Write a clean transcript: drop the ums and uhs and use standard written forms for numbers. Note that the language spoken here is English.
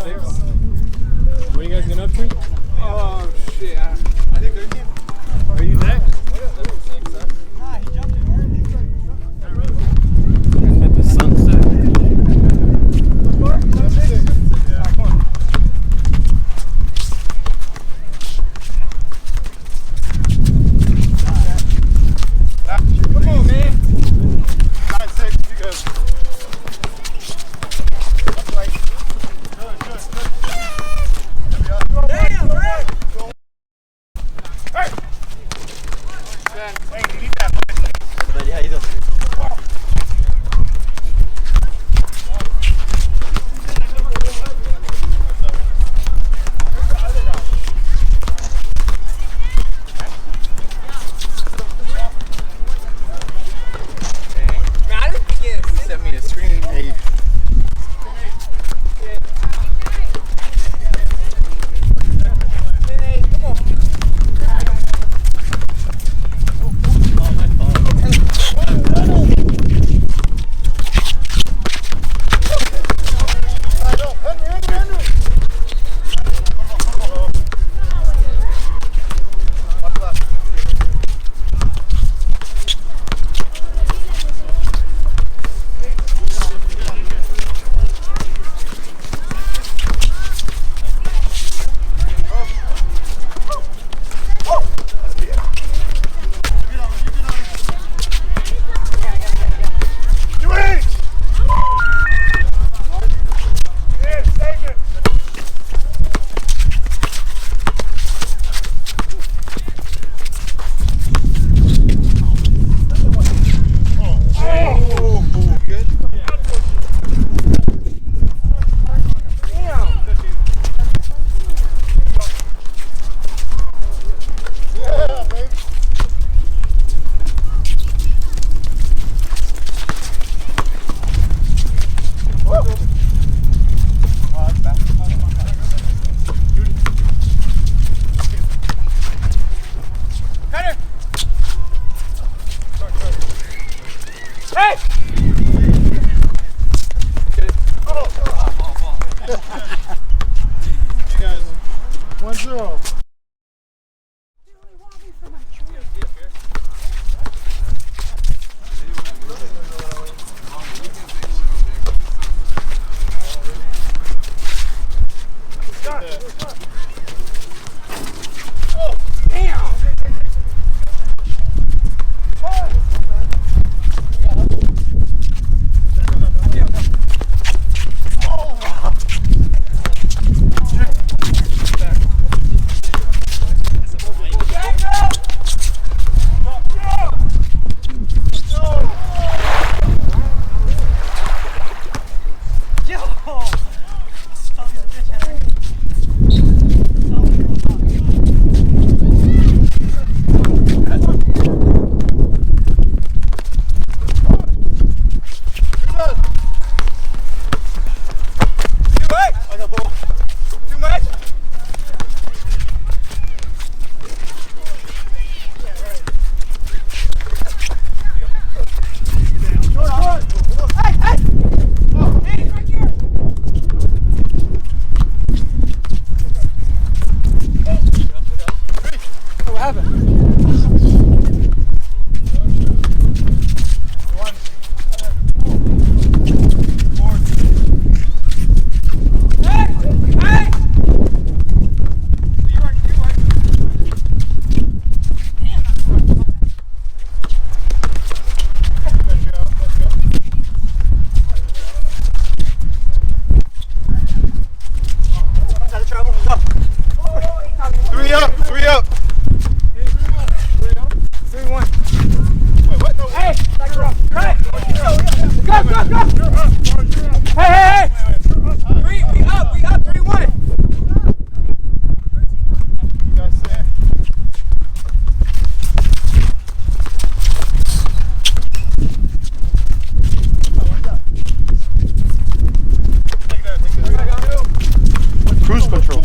What are you guys getting up to? Oh shit! I think they're team. Are you next? Nah, he jumped in early. At the sunset. Come on, man. 9-6, you good. That's right. Good. Damn, Rick! Hey! Hey, you need that. Buddy, how you doing? Sent me a screen. Hey. Hey! You guys, 1-0. Oh, damn! Three up. 3-1. Wait, what? No, hey! Right! Go! Hey! We up, 3-1. You guys say it. Take that. Cruise control.